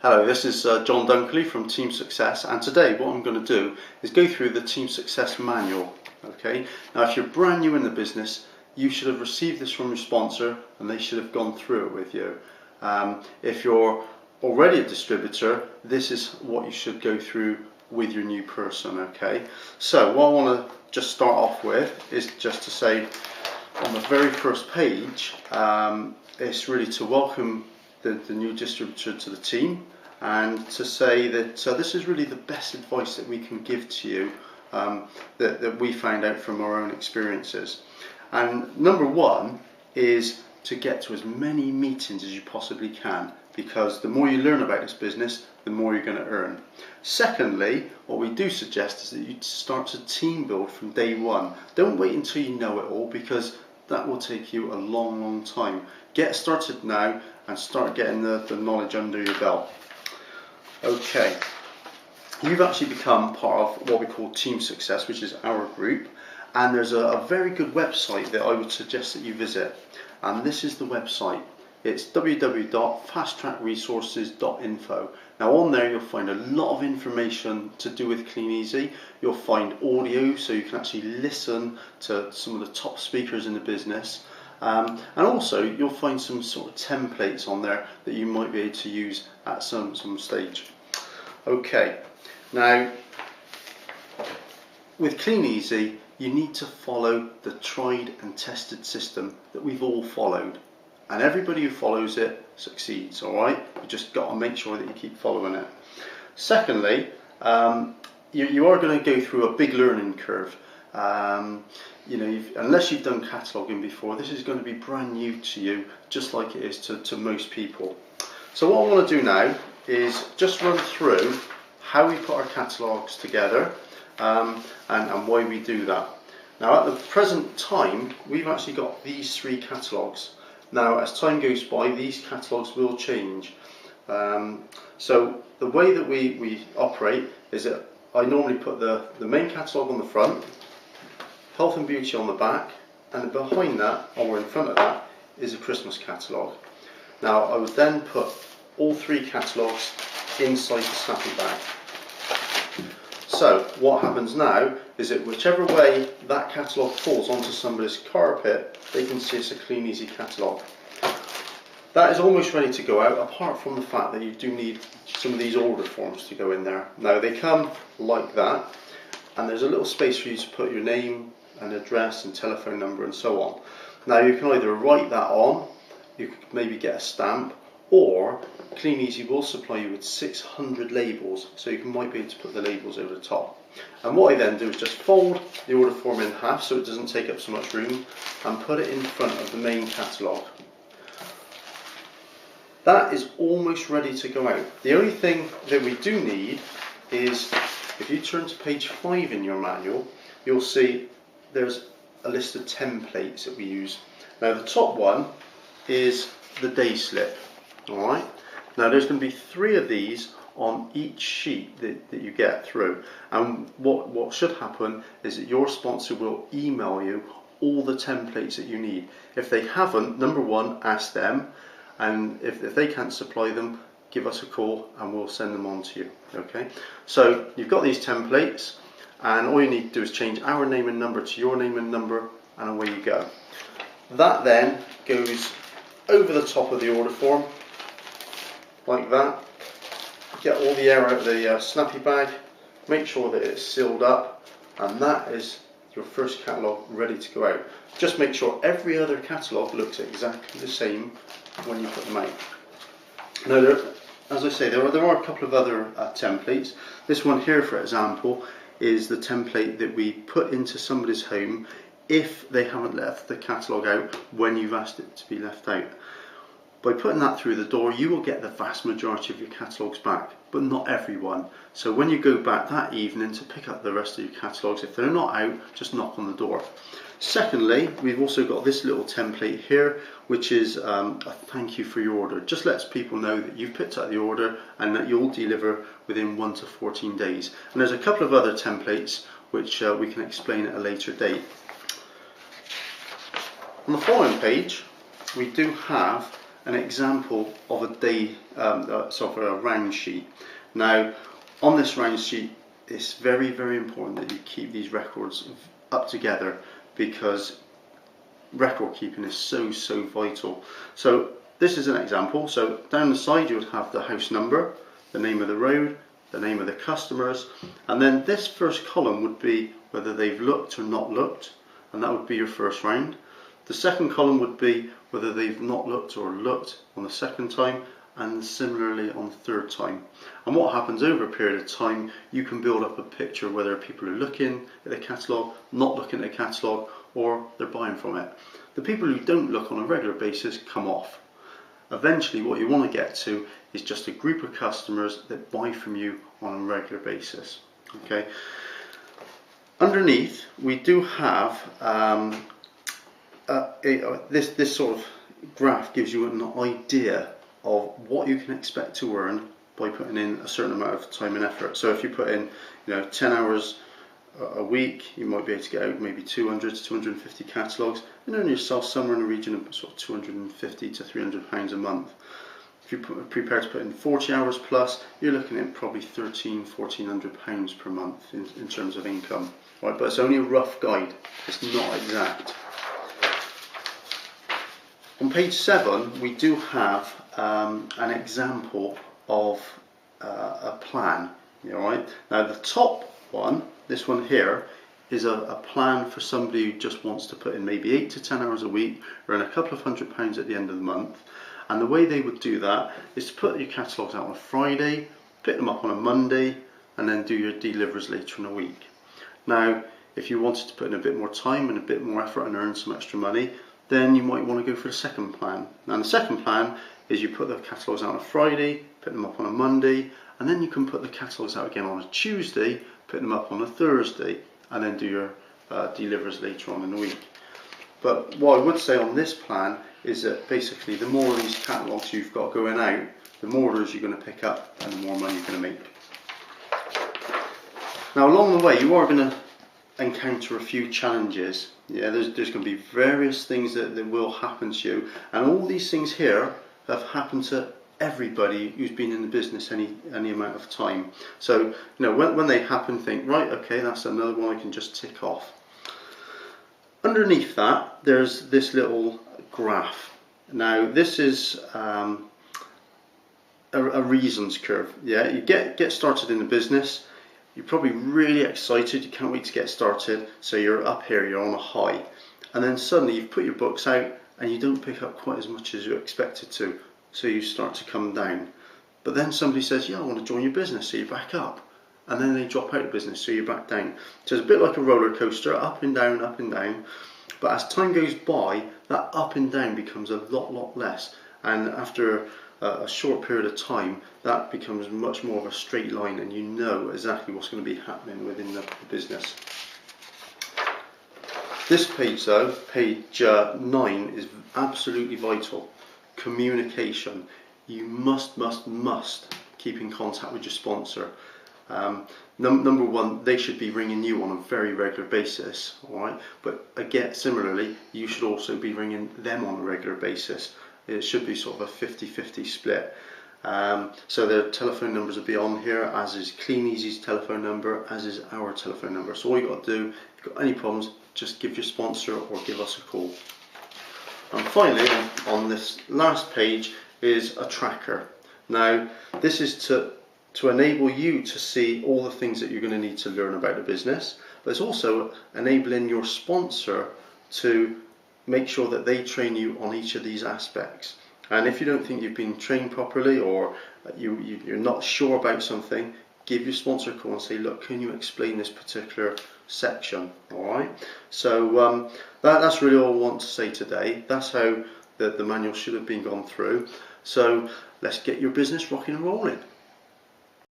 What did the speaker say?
Hello, this is John Dunkley from Team Success, and today what I'm going to do is go through the Team Success manual. Okay, now if you're brand new in the business, you should have received this from your sponsor and they should have gone through it with you. If you're already a distributor, this is what you should go through with your new person. Okay, so what I want to just start off with is just to say on the very first page, it's really to welcome the new distributor to the team and to say that this is really the best advice that we can give to you that we found out from our own experiences. And number one is to get to as many meetings as you possibly can, because the more you learn about this business, the more you're going to earn. Secondly, what we do suggest is that you start to team build from day one. Don't wait until you know it all, because that will take you a long time. Get started now and start getting the knowledge under your belt. Okay, you've actually become part of what we call Team Success, which is our group, and there's a very good website that I would suggest that you visit, and this is the website. It's www.fasttrackresources.info. Now on there you'll find a lot of information to do with CleanEasy. You'll find audio, so you can actually listen to some of the top speakers in the business. And also you'll find some sort of templates on there that you might be able to use at some stage. Okay, now with CleanEasy you need to follow the tried and tested system that we've all followed. And everybody who follows it succeeds, alright? You just got to make sure that you keep following it. Secondly, you are going to go through a big learning curve. Unless you've done cataloguing before, this is going to be brand new to you, just like it is to most people. So what I want to do now is just run through how we put our catalogues together and why we do that. Now at the present time, we've actually got these three catalogues. Now as time goes by, these catalogues will change. So the way that we operate is that I normally put the main catalogue on the front, health and beauty on the back, and behind that, or in front of that, is a Christmas catalogue. Now I would then put all three catalogues inside the snappy bag. So what happens now is that whichever way that catalogue falls onto somebody's carpet, they can see it's a CleanEasy catalogue. That is almost ready to go out, apart from the fact that you do need some of these order forms to go in there. Now they come like that, and there's a little space for you to put your name and address and telephone number and so on. Now you can either write that on, you could maybe get a stamp, or CleanEasy will supply you with 600 labels, so you might be able to put the labels over the top. And what I then do is just fold the order form in half so it doesn't take up so much room, and put it in front of the main catalogue. That is almost ready to go out. The only thing that we do need is, if you turn to page 5 in your manual, you'll see there's a list of templates that we use. Now the top one is the day slip. Alright, now there's going to be 3 of these on each sheet that you get through, and what should happen is that your sponsor will email you all the templates that you need. If they haven't, number one, ask them, and if they can't supply them, give us a call and we'll send them on to you. Okay, so you've got these templates, and all you need to do is change our name and number to your name and number, and away you go. That then goes over the top of the order form like that. Get all the air out of the snappy bag, make sure that it's sealed up, and that is your first catalogue ready to go out. Just make sure every other catalogue looks exactly the same when you put them out. Now as I say, there are a couple of other templates. This one here, for example, is the template that we put into somebody's home if they haven't left the catalogue out when you've asked it to be left out. By putting that through the door, you will get the vast majority of your catalogues back, but not everyone. So when you go back that evening to pick up the rest of your catalogues, if they're not out, just knock on the door. Secondly, we've also got this little template here, which is a thank you for your order. It just lets people know that you've picked up the order and that you'll deliver within 1 to 14 days. And there's a couple of other templates which we can explain at a later date. On the following page, we do have an example of a day, sort of a round sheet. Now, on this round sheet, it's very, very important that you keep these records up together, because record keeping is so vital. So this is an example. So down the side you would have the house number, the name of the road, the name of the customers, and then this first column would be whether they've looked or not looked, and that would be your first round. The second column would be whether they've not looked or looked on the second time, and similarly on the third time. And what happens over a period of time, you can build up a picture whether people are looking at the catalogue, not looking at the catalogue, or they're buying from it. The people who don't look on a regular basis come off. Eventually what you want to get to is just a group of customers that buy from you on a regular basis. Okay. Underneath we do have this sort of graph gives you an idea of what you can expect to earn by putting in a certain amount of time and effort. So if you put in 10 hours a week, you might be able to get out maybe 200 to 250 catalogues and earn yourself somewhere in the region of sort of 250 to 300 pounds a month. If you're prepared to put in 40 hours plus, you're looking at probably 1400 pounds per month in terms of income. Right, but it's only a rough guide, it's not exact. On page 7 we do have an example of a plan. Alright? Now the top one, this one here, is a plan for somebody who just wants to put in maybe 8 to 10 hours a week, earn a couple of £100 at the end of the month. And the way they would do that is to put your catalogues out on a Friday, pick them up on a Monday, and then do your delivers later in the week. Now, if you wanted to put in a bit more time and a bit more effort and earn some extra money, then you might want to go for the second plan. Now the second plan is you put the catalogues out on a Friday, put them up on a Monday, and then you can put the catalogues out again on a Tuesday, put them up on a Thursday, and then do your delivers later on in the week. But what I would say on this plan is that basically the more of these catalogues you've got going out, the more orders you're going to pick up and the more money you're going to make. Now along the way you are going to encounter a few challenges. Yeah, there's going to be various things that will happen to you, and all these things here have happened to everybody who's been in the business any amount of time. So when they happen, think, right, okay, that's another one I can just tick off. Underneath that there's this little graph. Now this is a reasons curve. Yeah, you get started in the business, you're probably really excited, you can't wait to get started, so you're up here, you're on a high, and then suddenly you've put your books out and you don't pick up quite as much as you expected to, so you start to come down. But then somebody says, yeah, I want to join your business, so you're back up, and then they drop out of business, so you're back down. So it's a bit like a roller coaster, up and down, but as time goes by, that up and down becomes a lot less, and after a short period of time that becomes much more of a straight line, and you know exactly what's going to be happening within the business. This page though, page 9, is absolutely vital. Communication. You must keep in contact with your sponsor. Number one, they should be ringing you on a very regular basis, alright? But again, similarly, you should also be ringing them on a regular basis. It should be sort of a 50-50 split. So their telephone numbers will be on here, as is Clean Easy's telephone number, as is our telephone number. So all you've got to do, if you've got any problems, just give your sponsor or give us a call. And finally, on this last page is a tracker. Now this is to enable you to see all the things that you're going to need to learn about the business, but it's also enabling your sponsor to make sure that they train you on each of these aspects. And if you don't think you've been trained properly, or you're not sure about something, give your sponsor a call and say, look, can you explain this particular section? Alright, so that's really all I want to say today. That's how the manual should have been gone through. So let's get your business rocking and rolling.